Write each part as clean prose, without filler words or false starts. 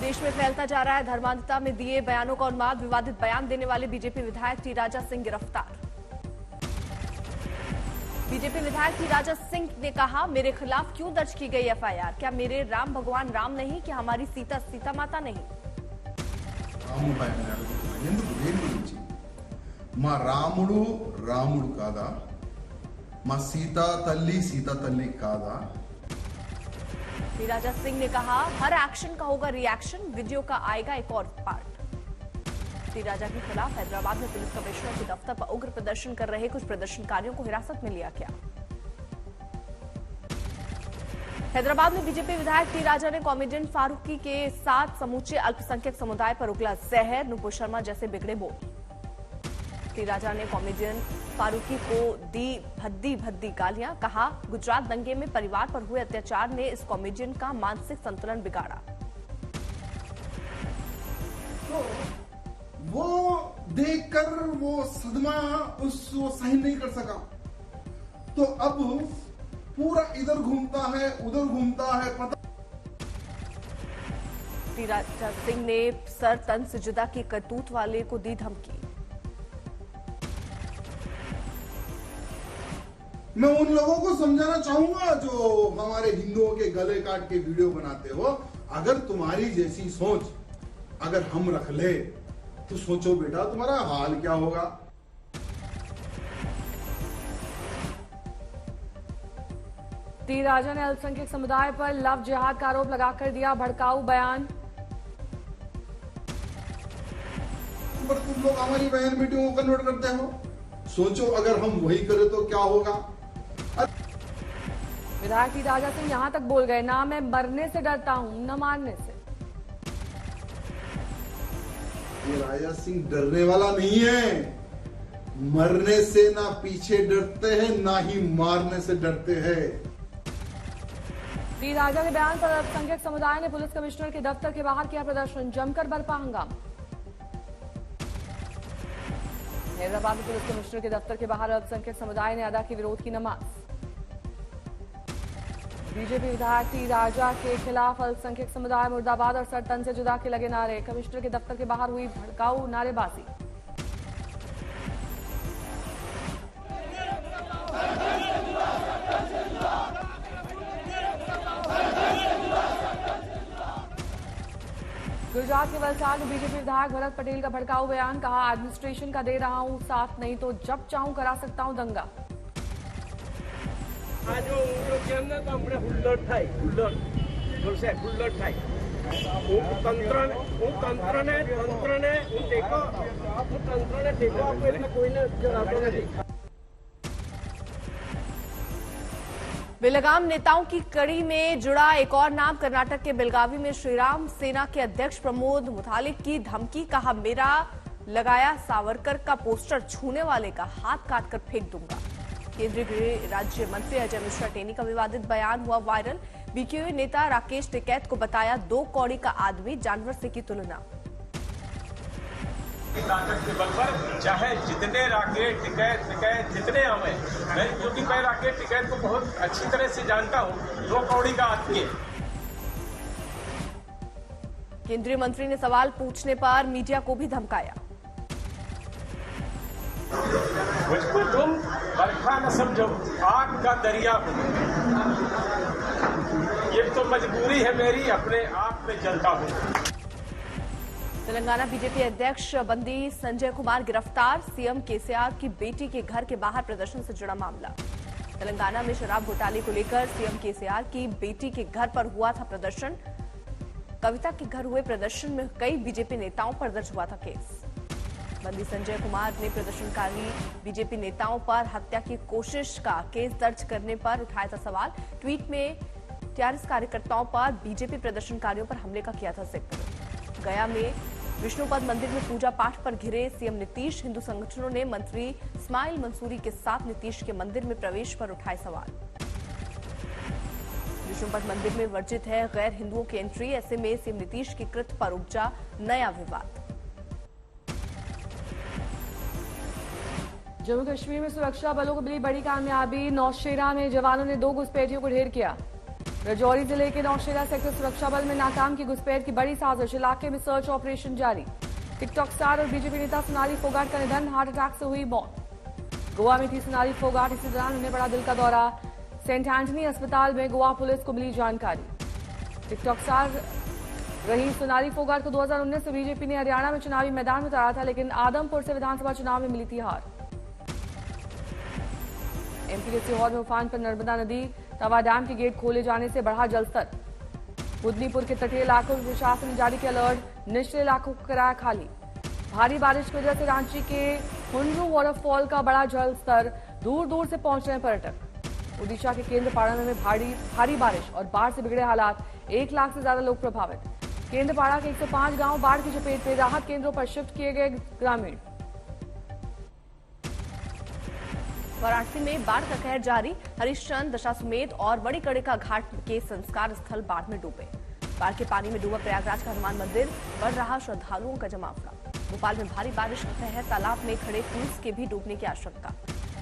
देश में फैलता जा रहा है धर्मांधता में दिए बयानों का उन्माद। विवादित बयान देने वाले बीजेपी विधायक टी राजा सिंह गिरफ्तार। बीजेपी विधायक टी राजा सिंह ने कहा, मेरे खिलाफ क्यों दर्ज की गई एफआईआर? क्या मेरे राम भगवान राम नहीं? क्या हमारी सीता सीता माता नहीं? మా రాముడు కాదా? మా సీతా తల్లి కాదా? टी राजा सिंह ने कहा, हर एक्शन का होगा रिएक्शन, वीडियो का आएगा एक और पार्ट। टी राजा के खिलाफ हैदराबाद में पुलिस कमिश्नर के दफ्तर पर उग्र प्रदर्शन कर रहे कुछ प्रदर्शनकारियों को हिरासत में लिया गया। हैदराबाद में बीजेपी विधायक टी राजा ने कॉमेडियन फारूकी के साथ समूचे अल्पसंख्यक समुदाय पर उगला जहर, नुपुर शर्मा जैसे बिगड़े बोल। टी राजा ने कॉमेडियन फारूकी को दी भद्दी गालियां, कहा गुजरात दंगे में परिवार पर हुए अत्याचार ने इस कॉमेडियन का मानसिक संतुलन बिगाड़ा। तो वो देखकर वो सदमा उसको सहन नहीं कर सका, तो अब पूरा इधर घूमता है उधर घूमता है। टी राजा सिंह ने सर तन से जुदा की करतूत वाले को दी धमकी। मैं उन लोगों को समझाना चाहूंगा जो हमारे हिंदुओं के गले काट के वीडियो बनाते हो, अगर तुम्हारी जैसी सोच अगर हम रख ले तो सोचो बेटा तुम्हारा हाल क्या होगा। टी राजा ने अल्पसंख्यक समुदाय पर लव जिहाद का आरोप लगाकर दिया भड़काऊ बयान। पर तुम लोग हमारी बहन बेटियों को कन्वर्ट करते हो, सोचो अगर हम वही करें तो क्या होगा। विधायक टी राजा सिंह यहां तक बोल गए, ना मैं मरने से डरता हूं न मारने से। ये राजा सिंह डरने वाला नहीं है, मरने से ना पीछे डरते हैं ना ही मारने से डरते हैं। टी राजा के बयान पर अल्पसंख्यक समुदाय ने पुलिस कमिश्नर के दफ्तर के बाहर किया प्रदर्शन, जमकर बरपा हंगामा। हैदराबाद में पुलिस कमिश्नर के दफ्तर के बाहर अल्पसंख्यक समुदाय ने अदा की विरोध की नमाज। बीजेपी विधायक टी राजा के खिलाफ अल्पसंख्यक समुदाय मुर्दाबाद और सर तन से जुदा के लगे नारे। कमिश्नर के दफ्तर के बाहर हुई भड़काऊ नारेबाजी। गुजरात के वलसाड में बीजेपी विधायक भरत पटेल का भड़काऊ बयान, कहा एडमिनिस्ट्रेशन का दे रहा हूं साथ, नहीं तो जब चाहूं करा सकता हूं दंगा। बेलगाम नेताओं की कड़ी में जुड़ा एक और नाम, कर्नाटक के बेलगावी में श्रीराम सेना के अध्यक्ष प्रमोद मुतालिक की धमकी, कहा मेरा लगाया सावरकर का पोस्टर छूने वाले का हाथ काटकर फेंक दूंगा। केंद्रीय गृह राज्य मंत्री अजय मिश्रा टेनी का विवादित बयान हुआ वायरल। बीकेयू नेता राकेश टिकैत को बताया 2 कौड़ी का आदमी, जानवर से की तुलना। ताकत के बल पर चाहे जितने राकेश टिकैत जितने आवे, मैं क्योंकि मैं राकेश टिकैत को बहुत अच्छी तरह से जानता हूँ, 2 कौड़ी का आदमी है। केंद्रीय मंत्री ने सवाल पूछने पर मीडिया को भी धमकाया। मुझको तुम बरखा न समझो, आग का दरिया हो, ये तो मजबूरी है मेरी, अपने आप में जलता हूँ। तेलंगाना बीजेपी अध्यक्ष बंदी संजय कुमार गिरफ्तार। सीएम केसीआर की बेटी के घर के बाहर प्रदर्शन से जुड़ा मामला। तेलंगाना में शराब घोटाले को लेकर सीएम केसीआर की बेटी के घर पर हुआ था प्रदर्शन। कविता के घर हुए प्रदर्शन में कई बीजेपी नेताओं पर दर्ज हुआ था केस। बंदी संजय कुमार ने प्रदर्शनकारी बीजेपी नेताओं पर हत्या की कोशिश का केस दर्ज करने पर उठाया था सवाल। ट्वीट में टीआरएस कार्यकर्ताओं पर बीजेपी प्रदर्शनकारियों पर हमले का किया था जिक्र। गया में विष्णुपद मंदिर में पूजा पाठ पर घिरे सीएम नीतीश। हिंदू संगठनों ने मंत्री इस्माइल मंसूरी के साथ नीतीश के मंदिर में प्रवेश पर उठाए सवाल। विष्णुपद मंदिर में वर्जित है गैर हिंदुओं की एंट्री, ऐसे में सीएम नीतीश की कृत्य पर उपजा नया विवाद। जम्मू कश्मीर में सुरक्षा बलों को मिली बड़ी कामयाबी। नौशेरा में जवानों ने 2 घुसपैठियों को ढेर किया। राजौरी जिले के नौशेरा सेक्टर सुरक्षा बल में नाकाम की घुसपैठ की बड़ी साजिश, इलाके में सर्च ऑपरेशन जारी। टिकटॉक स्टार और बीजेपी नेता सोनाली फोगाट का निधन, हार्ट अटैक से हुई मौत। गोवा में थी सोनाली फोगाट, इसी दौरान उन्हें पड़ा दिल का दौरा। सेंट एंटनी अस्पताल में गोवा पुलिस को मिली जानकारी। टिकटॉक स्टार रही सोनाली फोगाट को 2019 से बीजेपी ने हरियाणा में चुनावी मैदान में उतारा था, लेकिन आदमपुर से विधानसभा चुनाव में मिली थी हार। एमपी के सीहोर में उफान पर नर्मदा नदी, तवा डैम के गेट खोले जाने से बढ़ा जलस्तर। बुदनीपुर के तटीय इलाकों में प्रशासन ने जारी किया अलर्ट, निचले इलाकों को कराया खाली। भारी बारिश की वजह से रांची के हुंड्रू वाटरफॉल का बड़ा जलस्तर, दूर दूर से पहुंच रहे हैं पर्यटक। ओडिशा के केंद्रपाड़ा में भारी बारिश और बाढ़ से बिगड़े हालात, 1 लाख से ज्यादा लोग प्रभावित। केंद्रपाड़ा के 105 गांव बाढ़ की चपेट में, राहत केंद्रों पर शिफ्ट किए गए ग्रामीण। वाराणसी में बाढ़ का कहर जारी, हरिश्चंद्र, दशाश्वमेध और बड़ी कड़िका घाट के संस्कार स्थल बाढ़ में डूबे। बाढ़ के पानी में डूबा प्रयागराज का हनुमान मंदिर, बढ़ रहा श्रद्धालुओं का जमावड़ा। भोपाल में भारी बारिश का कहर, तालाब में खड़े क्रूज के भी डूबने की आशंका।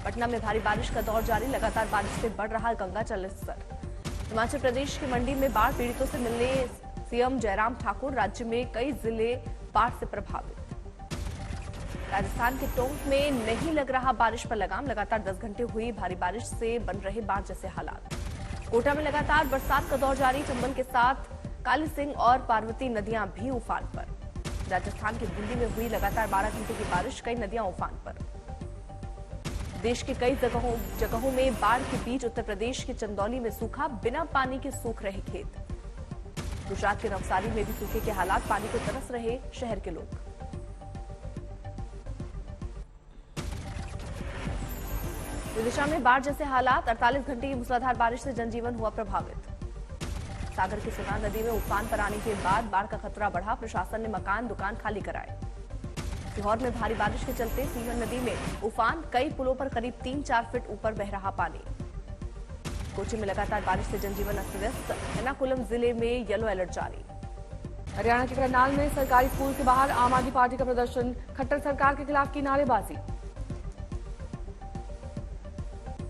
पटना में भारी बारिश का दौर जारी, लगातार बारिश से बढ़ रहा गंगा जल स्तर। हिमाचल प्रदेश की मंडी में बाढ़ पीड़ितों से मिलने सीएम जयराम ठाकुर, राज्य में कई जिले बाढ़ से प्रभावित। राजस्थान के टोंक में नहीं लग रहा बारिश पर लगाम, लगातार 10 घंटे हुई भारी बारिश से बन रहे बाढ़ जैसे हालात। कोटा में लगातार बरसात का दौर जारी, चंबल के साथ काली सिंह और पार्वती नदियां भी उफान पर। राजस्थान के दिल्ली में हुई लगातार 12 घंटे की बारिश, कई नदियां उफान पर। देश के कई जगहों में बाढ़ के बीच उत्तर प्रदेश के चंदौली में सूखा, बिना पानी के सूख रहे खेत। गुजरात के नवसारी में भी सूखे के हालात, पानी को तरस रहे शहर के लोग। विदिशा में बाढ़ जैसे हालात, 48 घंटे की मूसलाधार बारिश से जनजीवन हुआ प्रभावित। सागर की सुनार नदी में उफान पर आने के बाद बाढ़ का खतरा बढ़ा, प्रशासन ने मकान दुकान खाली कराए। सीहोर में भारी बारिश के चलते सीहन नदी में उफान, कई पुलों पर करीब 3-4 फीट ऊपर बह रहा पानी। कोची में लगातार बारिश से जनजीवन अस्त व्यस्त, एर्नाकुलम जिले में येलो अलर्ट जारी। हरियाणा के करनाल में सरकारी स्कूल के बाहर आम आदमी पार्टी का प्रदर्शन, खट्टर सरकार के खिलाफ की नारेबाजी।